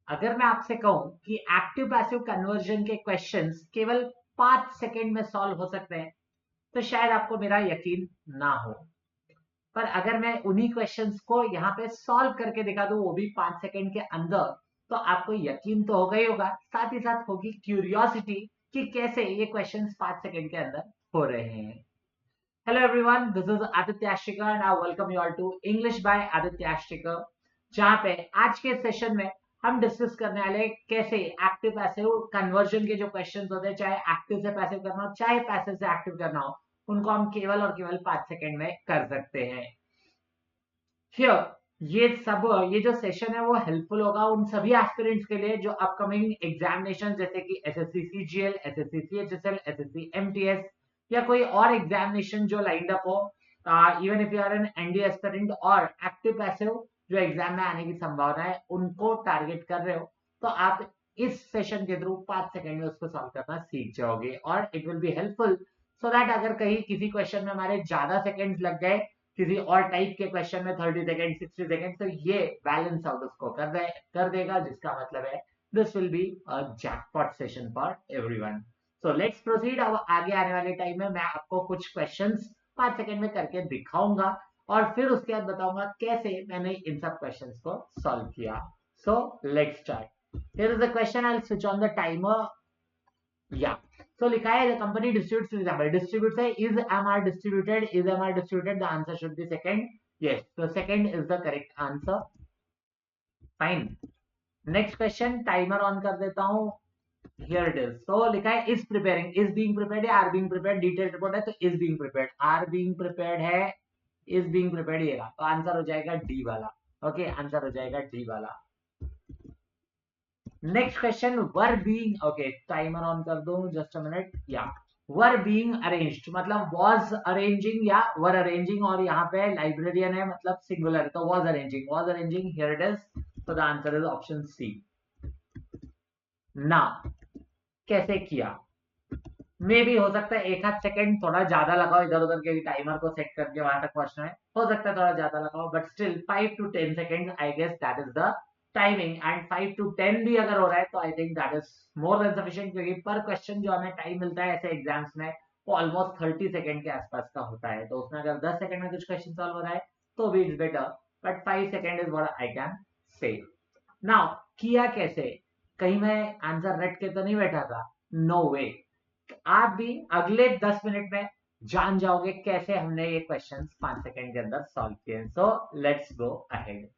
अगर मैं आपसे कहूं कि एक्टिव पैसिव कन्वर्जन के क्वेश्चंस केवल 5 सेकंड में सॉल्व हो सकते हैं, तो शायद आपको मेरा यकीन ना हो। पर अगर मैं उन्हीं क्वेश्चंस को यहाँ पे सॉल्व करके दिखा दूं, वो भी 5 सेकंड के अंदर, तो आपको यकीन तो होगा ही होगा, साथ ही साथ होगी क्यूरियोसिटी कि कैसे ये क्वेश्चंस 5 सेकंड के अंदर हो रहे हैं। Hello everyone, this is Aditya Ashtika and I welcome you all to English by Aditya Ashtika, जहाँ पे आज के सेशन में हम डिस्कस करने वाले हैं कैसे एक्टिव पैसिव कन्वर्जन के जो क्वेश्चंस होते हैं, चाहे एक्टिव से पैसिव करना हो चाहे पैसिव से एक्टिव करना हो, उनको हम केवल और केवल 5 सेकंड में कर सकते हैं। Here, ये जो सेशन है वो हेल्पफुल होगा उन सभी एस्पिरेंट्स के लिए जो अपकमिंग एग्जामिनेशन जैसे कि SSC CGL, SSC CHSL, SSC MTS या कोई और एग्जामिनेशन जो लाइंड अप हो, even if you are an NDA aspirant और एक्टिव पैसिव जो एग्जाम में आने की संभावना है उनको टारगेट कर रहे हो, तो आप इस सेशन के थ्रू 5 सेकंड में उसको सॉल्व करना सीख जाओगे और it will be helpful so that अगर कहीं किसी क्वेश्चन में हमारे ज्यादा सेकंड्स लग गए, किसी और टाइप के क्वेश्चन में 30 सेकंड 60 सेकंड, तो ये बैलेंस आउट उसको कर देगा, जिसका मतलब है this will be a jackpot session for everyone. So let's proceed. अब आगे आने वाले टाइम में मैं आपको कुछ क्वेश्चंस 5 सेकंड में करके दिखाऊंगा और फिर उसके बाद बताऊंगा कैसे मैंने इन सब क्वेश्चंस को सॉल्व किया। So let's start. Here is the question, I will switch on the timer. या so लिखा है the company distributes, example distributes है is MR distributed, is MR distributed, the answer should be second. Yes, so second is the correct answer. Fine. Next question, timer on कर देता हूँ। Here it is. So लिखा है is preparing, is being prepared है, are being prepared, detailed report है तो is being prepared, are being prepared है, is being prepared ये रहा, तो आंसर हो जाएगा डी वाला। ओके, आंसर हो जाएगा डी वाला। Next question, were being, okay timer on कर दो, जस्ट अ मिनट। या वर बीइंग अरेंज्ड मतलब वॉज अरेंजिंग या वर अरेंजिंग, और यहाँ पे लाइब्रेरियन है मतलब सिंगुलर, तो was arranging, was arranging, here it is. तो the answer is option C. ना कैसे किया, मे भी हो सकता है एक आध सेकंड थोड़ा ज्यादा लगाओ इधर उधर के टाइमर को सेट करके वहां तक पहुंचना है, हो सकता है थोड़ा ज्यादा लगाओ, but still 5 to 10 second I guess that is the timing. And 5 to 10 भी अगर हो रहा है तो I think that is more than sufficient, क्योंकि पर क्वेश्चन जो हमें टाइम मिलता है ऐसे एग्जाम्स में वो ऑलमोस्ट 30 सेकंड के आसपास का होता है, तो उसमें अगर 10 सेकंड में कुछ क्वेश्चन सॉल्व हो रहा है तो भी it's better, but 5 second is what I can say. Now किया कैसे, कहीं मैं आंसर रट के तो नहीं बैठा था, नो वे। आप भी अगले 10 मिनट में जान जाओगे कैसे हमने ये क्वेश्चंस 5 सेकंड के अंदर सॉल्व किए। So let's go ahead.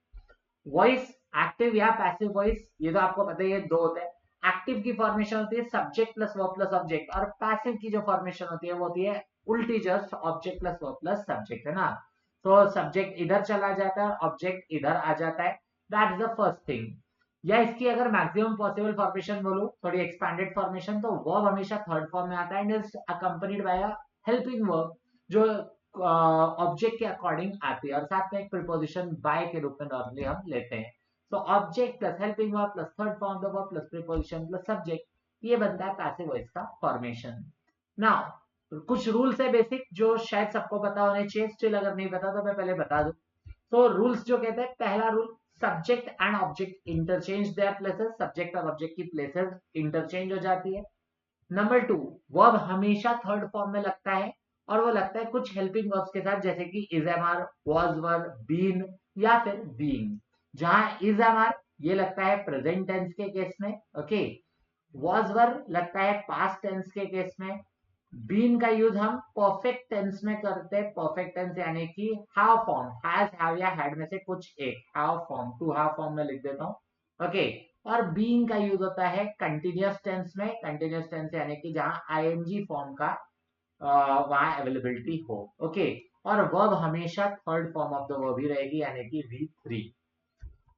Voice active या पैसिव वॉइस, ये तो आपको पता ही है, दो होते हैं। एक्टिव की फॉर्मेशन होती है subject plus verb plus object, और पैसिव की जो फॉर्मेशन होती है वो होती है उल्टी, just object plus verb plus subject, है ना। तो सब्जेक्ट इधर चला जाता है, ऑब्जेक्ट इधर आ जाता है, that is the first thing. या इसकी अगर मैक्सिमम पॉसिबल फॉर्मेशन बोलूं, थोड़ी एक्सपैंडेड फॉर्मेशन, तो वर्ब हमेशा थर्ड फॉर्म में आता है and is accompanied by a helping verb जो ऑब्जेक्ट के अकॉर्डिंग आती है, और साथ में एक प्रीपोजिशन बाय के रूप में नॉर्मली हम लेते हैं। तो object plus helping verb plus third form of verb plus preposition plus subject, ये बनता है पैसिव वॉइस का फॉर्मेशन। नाउ कुछ रूल्स है बेसिक जो शायद सबको पता होने चाहिए, स्टिल अगर नहीं पता तो मैं पहले बता दूं। तो रूल्स जो कहते हैं, पहला rule, subject and object interchange their places, subject और ऑब्जेक्ट की प्लेसेस इंटरचेंज हो जाती है। नंबर 2, वर्ब हमेशा थर्ड फॉर्म में लगता है, और वो लगता है कुछ हेल्पिंग वर्ब्स के साथ, जैसे कि is am are, was were, been या फिर बीइंग। जहां इज एम आर ये लगता है प्रेजेंट टेंस के केस में, ओके, वॉज वर लगता है पास्ट टेंस के केस में, बीन का यूज हम परफेक्ट टेंस में करते हैं, परफेक्ट टेंस यानी कि हैव फॉर्म, हैज, हैव या हैड में से कुछ एक, have form, to have form में लिख देता हूं, ओके। और बीइंग का यूज होता है कंटिन्यूअस टेंस में, कंटिन्यूअस टेंस यानी कि जहां आईएनजी फॉर्म का वहां अवेलेबिलिटी हो, ओके। और वर्ब हमेशा third form of the verb ही रहेगी यानी कि V3।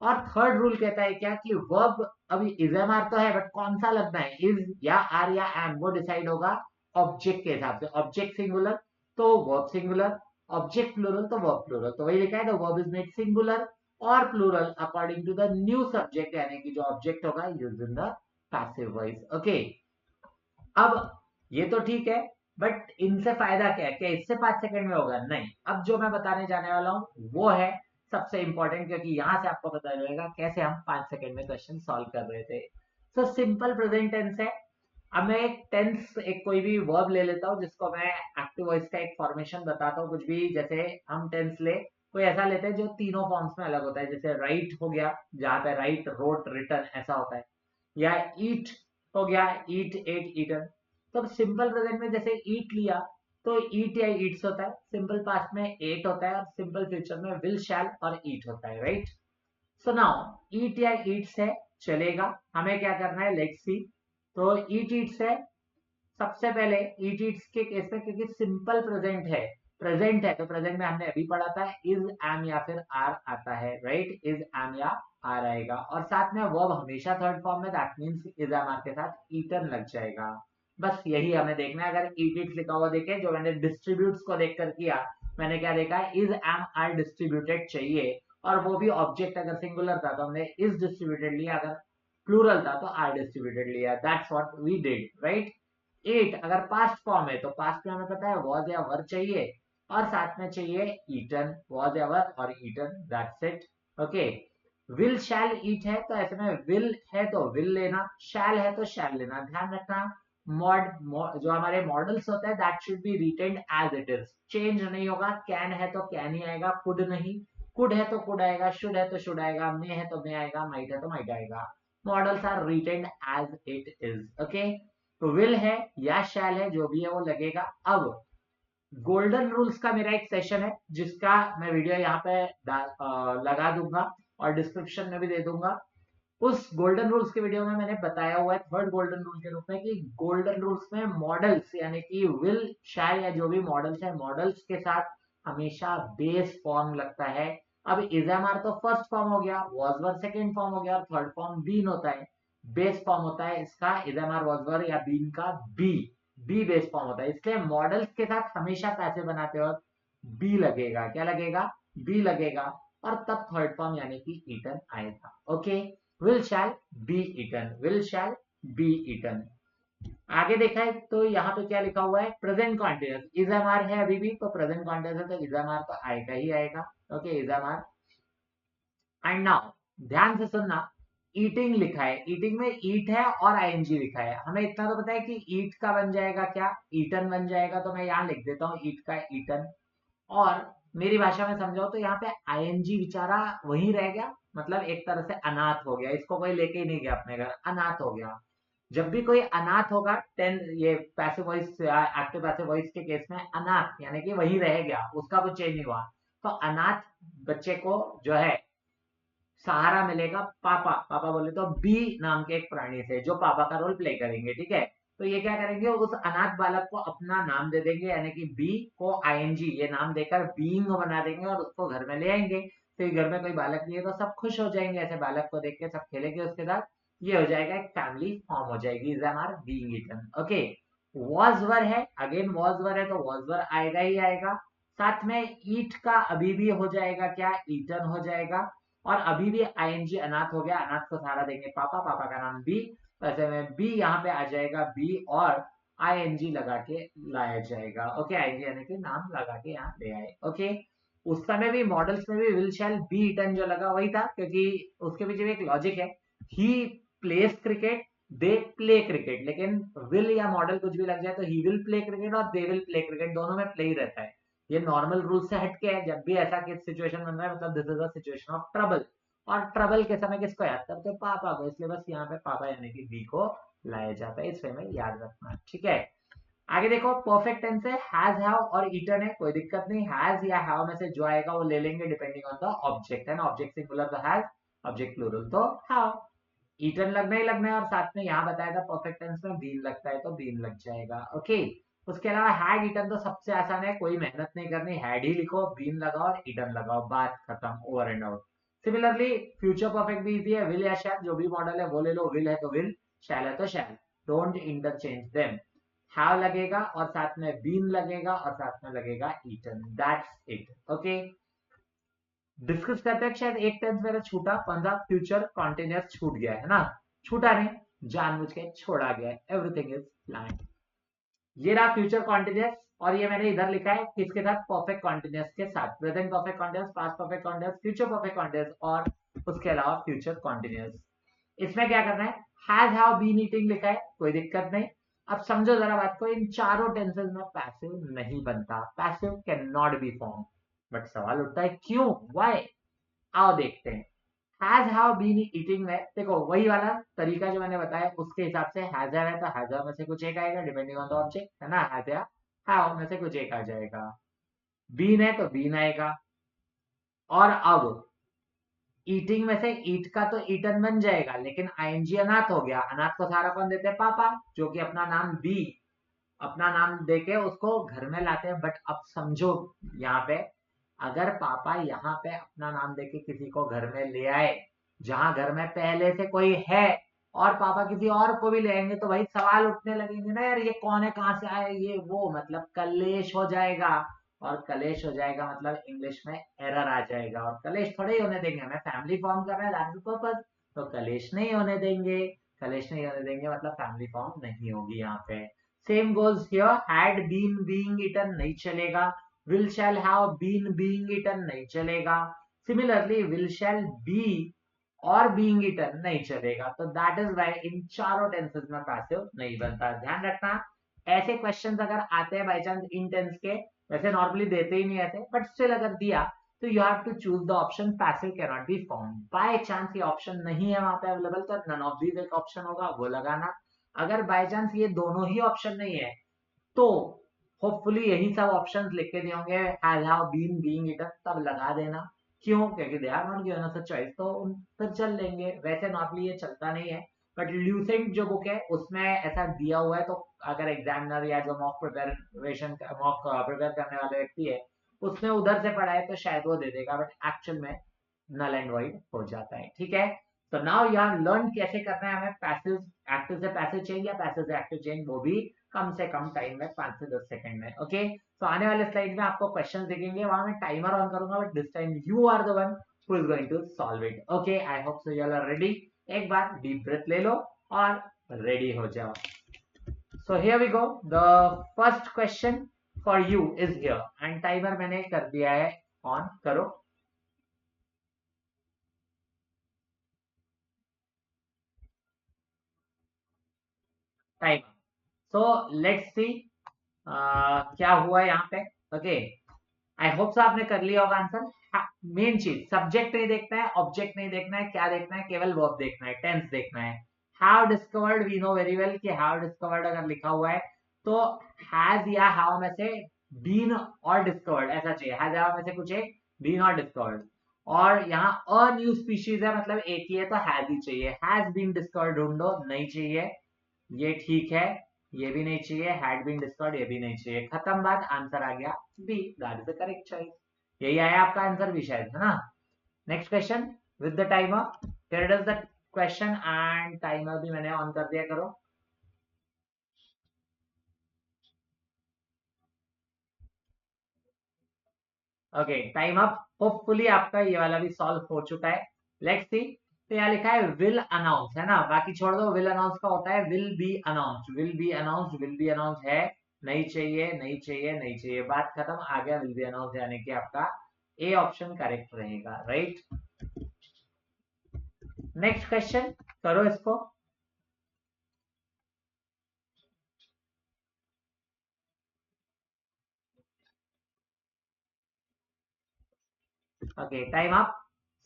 और थर्ड रूल कहता है क्या, कि वर्ब अभी इज एम आर तो है, बट कौन सा लगना है, इज या आर या एम, वो डिसाइड होगा ऑब्जेक्ट के हिसाब से। ऑब्जेक्ट सिंगुलर तो वर्ब सिंगुलर, ऑब्जेक्ट प्लूरल तो वर्ब प्लूरल, तो वही लिखा है the verb is made singular और plural according to the new subject, यानी कि जो ऑब्जेक्ट होगा use in the passive voice, okay. अब ये तो ठीक है, बट इनसे फायदा क्या है, क्या इससे 5 सेकंड में होगा, नहीं। अब जो मैं बताने जाने वाला हूं वो है सबसे इंपॉर्टेंट, क्योंकि यहाँ से आपको पता चलेगा कैसे हम 5 सेकंड में क्वेश्चन सॉल्व कर रहे थे। तो सिंपल प्रेजेंट टेंस है। अब मैं एक टेंस, एक कोई भी वर्ब ले लेता हूँ जिसको मैं एक्टिव वॉइस का एक फॉर्मेशन बताता हूँ। कुछ भी, जैसे हम टेंस ले, कोई ऐसा लेते हैं जो तीनों फॉर्म्स में अलग होता है। जैसे राइट हो गया, जहाँ पे राइट, रोट, रिटन ऐसा होता है। या ईट हो गया, ईट, एट, ईटन। तो सिंपल प्रेजेंट में जैसे ईट लिया तो ईट या ईट्स होता है, सिंपल पास्ट में एट होता है, और सिंपल फ्यूचर में विल, शैल और ईट होता है, राइट। सो नाउ ईट या ईट्स है, चलेगा। हमें क्या करना है, लेट्स सी। तो ईट ईट्स है। सबसे पहले ईट ईट्स के केस में, क्योंकि सिंपल प्रेजेंट है तो प्रेजेंट में हमने अभी पढ़ा था इज, एम या फिर आर आता है, राइट। इज, एम या आर आएगा, और साथ में वर्ब हमेशा थर्ड फॉर्म में, that means is, am, are के साथ ईटन लग जाएगा। बस यही हमें देखना है। अगर ईट ईट्स लिखा हुआ देखे, जो मैंने डिस्ट्रीब्यूट्स को देखकर किया, मैंने क्या देखा, इज, एम, आर डिस्ट्रीब्यूटेड चाहिए, और वो भी ऑब्जेक्ट अगर सिंगुलर था तो हमने इज डिस्ट्रीब्यूटेड लिया, अगर प्लूरल था तो आर डिस्ट्रीब्यूटेड लिया। That's what we did, right. Ate अगर पास्ट फॉर्म है तो पास्ट में हमें पता है वॉज या वर चाहिए, और साथ में चाहिए ईटन, वॉज या वर और eaten, that's it. Okay. Will, shall, eat है तो ऐसे में विल है तो विल लेना, शैल है तो शैल लेना। ध्यान रखना, जो हमारे मॉडल्स होते हैं that should be retained as it is, change नहीं होगा। कैन है तो कैन ही आएगा, कुड नहीं। कुड है तो कुड आएगा, शुड है तो शुड आएगा, मे है तो मे आएगा, माइट है तो माइट आएगा। Models are written as it is, okay. तो विल है या शैल है, जो भी है वो लगेगा। अब गोल्डन रूल्स का मेरा एक सेशन है, जिसका मैं वीडियो यहाँ पे लगा दूंगा और डिस्क्रिप्शन में भी दे दूंगा। उस गोल्डन रूल्स के वीडियो में मैंने बताया हुआ है थर्ड गोल्डन रूल के रूप में, कि गोल्डन रूल्स में मॉडल्स यानी कि विल, शैल या जो भी मॉडल्स है, मॉडल्स के साथ हमेशा बेस फॉर्म लगता है। अब इज, एम, आर तो फर्स्ट फॉर्म हो गया, वॉज, वर सेकेंड फॉर्म हो गया, और थर्ड फॉर्म बीन होता है। बेस फॉर्म होता है इसका इज, एम, आर, वॉज, वर या बीन का बी। बी बेस फॉर्म होता है, इसलिए मॉडल्स के साथ हमेशा पैसे बनाते वक्त बी लगेगा। क्या लगेगा, बी लगेगा, और तब थर्ड फॉर्म यानी कि ईटन आएगा। Okay. Will, shall, be eaten, will, shall, be eaten. आगे देखा है तो यहाँ पे क्या लिखा हुआ है, present continuous. Is, am, are है अभी भी, तो प्रेजेंट कॉन्टिन्यूस है तो इज, एम, आर तो आएगा ही आएगा। Okay, is, am, are. And now ध्यान से सुनना, ईटिंग लिखा है, ईटिंग में ईट है और आईएनजी लिखा है। हमें इतना तो पता है कि ईट का बन जाएगा क्या, ईटन बन जाएगा, तो मैं यहाँ लिख देता हूँ ईट का ईटन। और मेरी भाषा में समझाओ तो यहाँ पे आईएनजी बेचारा वहीं रह गया, मतलब एक तरह से अनाथ हो गया, इसको कोई लेके ही नहीं गया अपने घर, अनाथ हो गया। जब भी कोई अनाथ होगा, टेन ये passive voice, active passive voice के केस में अनाथ यानी कि वहीं रह गया, उसका कुछ चेंज नहीं हुआ, तो अनाथ बच्चे को जो है सहारा मिलेगा पापा। पापा बोले तो बी नाम के एक प्राणी से, जो पापा का रोल प्ले करेंगे, ठीक है। तो ये क्या करेंगे, उस अनाथ बालक को अपना नाम दे देंगे, यानी कि बी को आईएनजी ये नाम देकर बीइंग बना देंगे, और उसको घर में ले आएंगे। तो घर में कोई बालक नहीं है तो सब खुश हो जाएंगे, ऐसे बालक को देख के सब खेलेंगे उसके साथ। ये हो जाएगा, एक फैमिली फॉर्म हो जाएगी, is, am, are, being eaten. Okay. Was, were है, अगेन वॉज, वर है तो वॉज, वर आएगा ही आएगा। साथ में ईट का अभी भी हो जाएगा क्या, ईटन हो जाएगा। और अभी भी आईएनजी अनाथ हो गया, अनाथ को सहारा देंगे पापा, पापा का नाम बी, वैसे में बी यहाँ पे आ जाएगा बी, और आईएनजी लगा के लाया जाएगा। ओके, आईएनजी यानी कि नाम लगा के यहाँ ले आए। ओके। उस समय भी मॉडल्स में भी विल, शैल, बी ईटन जो लगा वही था, क्योंकि उसके पीछे भी एक लॉजिक है। He plays cricket, they play cricket, लेकिन विल या मॉडल कुछ भी लग जाए तो ही विल प्ले क्रिकेट और दे विल प्ले क्रिकेट, दोनों में प्ले ही रहता है। ये नॉर्मल रूल से हटके है। जब भी ऐसा सिचुएशन बन रहा है, मतलब this is a situation of trouble, और ट्रबल के समय किसको याद करते हैं, पापा को, इसलिए बस यहाँ पे पापा यानी कि बी को लाया जाता है, इसमें में याद रखना, ठीक है। आगे देखो, परफेक्ट टेंस है, हैज, हैव और ईटन है, कोई दिक्कत नहीं। हैज या हैव में से जो आएगा वो ले लेंगे, डिपेंडिंग ऑन द ऑब्जेक्ट, है ना। ऑब्जेक्ट सिंगुलर तो हैज, ऑब्जेक्ट प्लूरल तो हैव। ईटन लगना ही लगना है, और साथ में यहाँ बताया था परफेक्ट टेंस में बीन लगता है तो बीन लग जाएगा। ओके। उसके अलावा हैड, ईटन तो सबसे आसान है, कोई मेहनत नहीं करनी, हैड ही लिखो, बीन लगाओ और ईटन लगाओ, बात खत्म, over and out. Similarly future perfect भी इजी है, विल या शैल, जो भी मॉडल है वो ले लो, विल है तो विल, शैल है तो शैल, डोंट इंटरचेंज देम। हैव लगेगा और साथ में बीन लगेगा और साथ में लगेगा eaten, that's it. Okay. Discuss करते हैं, शायद एक टेंस मेरा छूटा, कौन सा, फ्यूचर कॉन्टिन्यूअस छूट गया है ना। छूटा नहीं, जानबूझ के छोड़ा गया है, एवरीथिंग इज प्लान्ड। ये रहा फ्यूचर कॉन्टिन्यूअस। और ये मैंने इधर लिखा है किसके साथ, परफेक्ट कॉन्टिन्यूस के साथ, present perfect continuous, past perfect continuous, future perfect continuous और उसके अलावा फ्यूचर कॉन्टिन्यूस। इसमें क्या करना है, हैज हैव बीन ईटिंग लिखा है, कोई दिक्कत नहीं। अब समझो जरा बात को, इन चारों टेंसेस में पैसिव नहीं बनता, passive can not be form. But सवाल उठता है क्यों, व्हाई? आओ देखते हैं। हैज हैव बीन ईटिंग में देखो वही वाला तरीका जो मैंने बताया उसके हिसाब से हैज हैव है तो हैज हैव में से कुछ एक आएगा डिपेंडिंग ऑन द ऑब्जेक्ट, है ना, हैज या हैव में से कुछ एक आ जाएगा। बीन है तो बीन आएगा। और अब ईटिंग में से ईट का तो ईटन बन जाएगा, लेकिन आईएनजी अनाथ हो गया। अनाथ को सहारा कौन देते हैं, पापा, जो कि अपना नाम बी, अपना नाम देके उसको घर में लाते हैं। बट अब समझो यहाँ पे, अगर पापा यहाँ पे अपना नाम देके किसी को घर में ले आए जहां घर में पहले से कोई है, और पापा किसी और को भी ले आएंगे, तो भाई सवाल उठने लगेंगे ना यार, ये कौन है, कहाँ से आया, ये वो, मतलब कलेश हो जाएगा। और कलेश हो जाएगा मतलब इंग्लिश में एरर आ जाएगा, और कलेश थोड़े ही होने देंगे, हमें फैमिली फॉर्म करना है, दैट्स द पर्पस। तो कलेश नहीं होने देंगे, कलेश नहीं होने देंगे मतलब फैमिली फॉर्म नहीं होगी यहाँ पे। Same goes here, had been being eaten नहीं चलेगा, will shall have been being eaten नहीं चलेगा, सिमिलरली विल शैल बी और बीइंग इटन नहीं चलेगा। तो दैट इज व्हाई इन चारों टेंसेस में पैसिव नहीं बनता। ध्यान रखना, ऐसे क्वेश्चंस अगर आते हैं बाय चांस इन टेंस के, वैसे नॉर्मली देते ही नहीं ऐसे, बट स्टिल अगर दिया तो you have to choose the option passive can not be form. By chance ये ऑप्शन नहीं है वहां पे अवेलेबल, तो नन ऑफ दीज एक ऑप्शन होगा वो लगाना। अगर बाय चांस ये दोनों ही ऑप्शन नहीं है तो होपफुली यही सब ऑप्शंस लिख के दिए होंगे, has have been being it, तब लगा देना। क्यों, क्योंकि they are not given us a choice, तो उन पर चल लेंगे। वैसे नॉर्मली ये चलता नहीं है, बट ल्यूसेंट जो बुक है उसमें ऐसा दिया हुआ है, तो अगर एग्जामिनर या जो मॉक प्रिपेयर करने वाले व्यक्ति है उसने उधर से पढ़ा है तो शायद वो दे देगा, बट एक्चुअल में नल एंड वाइड हो जाता है। ठीक है, तो नाउ यू हैव लर्न कैसे करना है हमें पैसिव, एक्टिव से पैसिव चेंज या पैसिव से एक्टिव चेंज, वो भी कम से कम टाइम में, 5 से 10 सेकंड में। ओके, तो आने वाले स्लाइड में आपको क्वेश्चन दिखेंगे, वहां मैं टाइमर ऑन करूंगा, but this time you are the one who is going to solve it. Okay, I hope so you are ready. एक बार डीप ब्रेथ ले लो और रेडी हो जाओ। So here we go, the first question for you is here, and timer मैंने कर दिया है ऑन, करो। टाइम, सो लेट्स सी क्या हुआ यहाँ पे। ओके, आई होप सो आपने कर लिया होगा आंसर। मेन चीज, सब्जेक्ट नहीं देखना है, ऑब्जेक्ट नहीं देखना है, क्या देखना है, केवल वर्ब देखना है, टेंस देखना है। Have discovered, we know very well कि हैव डिस्कवर्ड अगर लिखा हुआ है तो हैज या हैव में से बीन और डिस्कवर्ड ऐसा चाहिए, हैज हैव में से कुछ एक, बीन और डिस्कवर्ड। और यहाँ अ न्यू स्पीशीज है मतलब एक ही है, तो हैज ही चाहिए। हैज बीन डिस्कवर्ड ढूंढो, नहीं चाहिए, ये ठीक है, ये भी नहीं चाहिए, हैड बीन डिस्कवर्ड ये भी नहीं चाहिए, खत्म बात, आंसर आ गया B, that is the correct choice. यही आया आपका आंसर भी शायद, है ना। Next question with the timer, here is the question, and timer भी मैंने ऑन कर दिया, करो। ओके, टाइम अप, होपफुली आपका ये वाला भी सॉल्व हो चुका है। लेट्स सी, तो यहाँ लिखा है विल अनाउंस, है ना, बाकी छोड़ दो। विल अनाउंस का होता है will be announced, will be announced, will be announced है, नहीं चाहिए, नहीं चाहिए, नहीं चाहिए, बात खत्म, आ गया विल बी अनाउंस्ड, यानी कि आपका ए ऑप्शन करेक्ट रहेगा, राइट। नेक्स्ट क्वेश्चन, करो इसको। Okay, time up.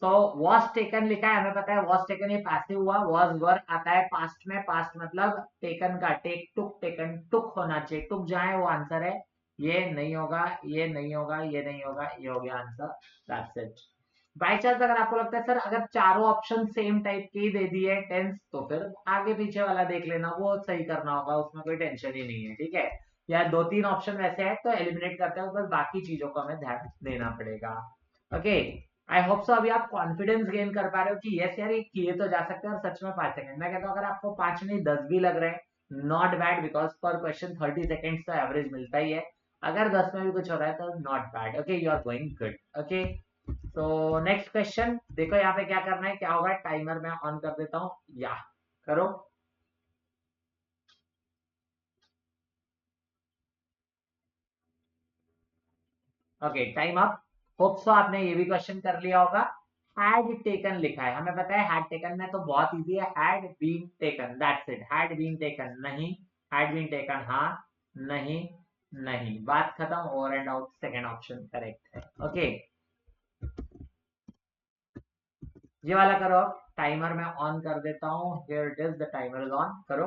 So was taken लिखा है, हमें पता है वॉज टेकन ये पैसिव हुआ, वॉज वर्क आता है पास्ट में, पास्ट मतलब टेकन का, टेक टुक, टेकन टुक होना चाहिए, टुक जहां है वो आंसर है। ये नहीं होगा, ये नहीं होगा, ये नहीं होगा, ये हो गया answer, that's it. By chance अगर आपको लगता है सर अगर चारों ऑप्शन सेम टाइप के ही दे दिए टेंस, तो फिर आगे पीछे वाला देख लेना, वो सही करना होगा, उसमें कोई टेंशन ही नहीं है, ठीक है। या दो तीन ऑप्शन वैसे है तो एलिमिनेट करते हैं, बस बाकी चीजों को हमें ध्यान देना पड़ेगा। ओके, आई होप सो अभी आप कॉन्फिडेंस गेन कर पा रहे हो कि यस यार ये किए तो जा सकते हैं, और सच में 5 सेकंड, मैं कहता हूँ अगर आपको 5 नहीं 10 भी लग रहे हैं, नॉट बैड, बिकॉज पर क्वेश्चन 30 सेकेंड्स का एवरेज मिलता ही है। अगर 10 में भी कुछ हो रहा है तो not bad, okay, you are going good. Okay, तो नेक्स्ट क्वेश्चन देखो, यहाँ पे क्या करना है, क्या होगा, टाइमर मैं ऑन कर देता हूँ, या करो। Okay time up. Hope so आपने ये भी क्वेश्चन कर लिया होगा। हैड टेकन लिखा है, हमें पता है हैड टेकन में तो बहुत इजी है, had been taken, that's it. Had been taken नहीं, हैड बीन टेकन हाँ, नहीं, नहीं, बात खत्म, over and out, second option correct है। ओके ये वाला करो। टाइमर मैं ऑन कर देता हूँ, here it is, the timer is on, करो।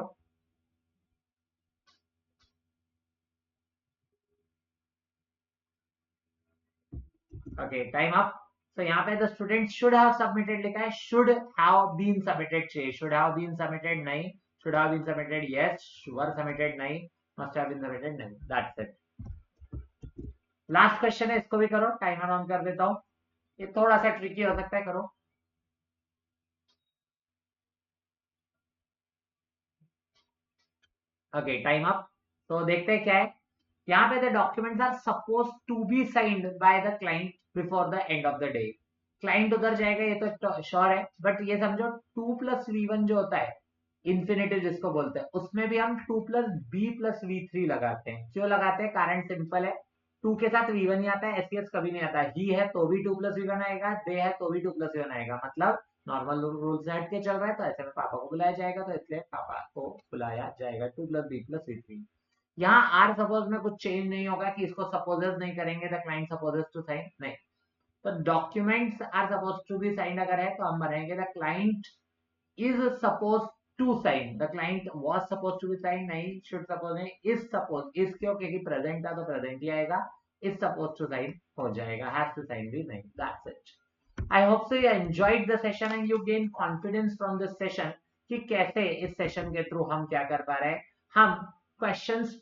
Okay time up. तो यहाँ पे the student should have submitted लिखा है, शुड हैव बीन सबमिटेड चाहिए, शुड हैव बीन सबमिटेड नहीं, should have been submitted yes, were submitted नहीं, मस्ट हैव बीन सबमिटेड नहीं, दैट्स इट। लास्ट क्वेश्चन है, इसको भी करो, टाइमर ऑन कर देता हूँ, ये थोड़ा सा ट्रिकी हो सकता है, करो। Okay time up. तो देखते हैं क्या है यहाँ पे, the documents are suppose to be signed by the client before the end of the day. Client उधर जाएगा ये तो श्योर है, बट ये समझो 2+V1 जो होता है, इंफिनिटिव जिसको बोलते हैं, उसमें भी हम 2+B+V3 लगाते हैं। क्यों लगाते हैं, कारण सिंपल है, 2 के साथ V1 ही आता है, एससीएस कभी नहीं आता, ही है तो भी 2+V1 आएगा, दे है तो भी 2+V1 आएगा, मतलब नॉर्मल रूल से हट के चल रहा है, तो ऐसे में पापा को बुलाया जाएगा, तो इसलिए पापा को बुलाया जाएगा, 2+B+V3। यहाँ आर सपोज में कुछ चेंज नहीं होगा कि इसको सपोजेस नहीं करेंगे, the client supposes to sign, नहीं। तो documents are suppose to be signed अगर है तो हम बनाएंगे the client is suppose to sign, the client was suppose to be sign, नहीं, शुड सपोज नहीं, इज सपोज, इज क्यों, क्योंकि प्रेजेंट था तो प्रेजेंट ही आएगा, इज सपोज टू साइन हो जाएगा, हैज टू साइन भी नहीं, that's it. I hope so you enjoyed the session and you gain confidence from this session कि कैसे इस सेशन के थ्रू हम क्या कर पा रहे हैं, हम क्वेश्चंस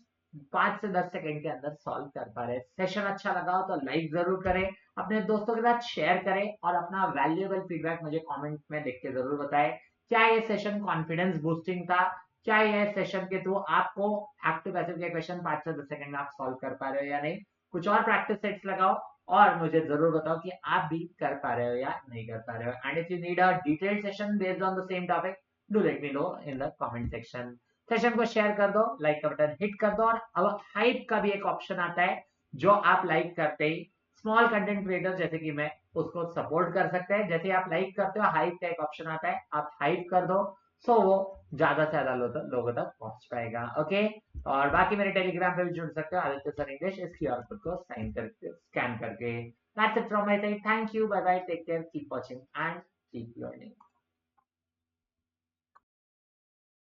5 से 10 सेकंड के अंदर सॉल्व कर पा रहे हैं। सेशन अच्छा लगा हो तो लाइक जरूर करें, अपने दोस्तों के साथ शेयर करें और अपना वैल्यूएबल फीडबैक मुझे कमेंट में लिख के जरूर बताएं। क्या ये सेशन कॉन्फिडेंस बूस्टिंग था, क्या ये सेशन के थ्रू आपको एक्टिव पैसिव के क्वेश्चन 5 से 10 सेकंड में आप सॉल्व कर पा रहे हो या नहीं, कुछ और प्रैक्टिस सेट्स लगाओ और मुझे जरूर बताओ कि आप भी कर पा रहे हो या नहीं कर पा रहे हो। And if you need a detailed session based on the same topic, do let me know in the comment section. Session को शेयर कर दो, लाइक का बटन हिट कर दो, और अब हाइप का भी एक ऑप्शन आता है जो आप लाइक करते ही स्मॉल कंटेंट क्रिएटर जैसे कि मैं उसको सपोर्ट कर सकते हैं। जैसे आप लाइक करते हो, हाइप का एक ऑप्शन आता है, आप हाइप कर दो, सो वो ज्यादा से ज्यादा लोगों तक पहुंच पाएगा। ओके और बाकी मेरे टेलीग्राम पे भी जुड़ सकते हो, आदित्य सर इंग्लिश, इस क्यूआर कोड को साइन करके स्कैन करके। That's it from my side, thank you, bye bye, take care, keep watching and keep learning.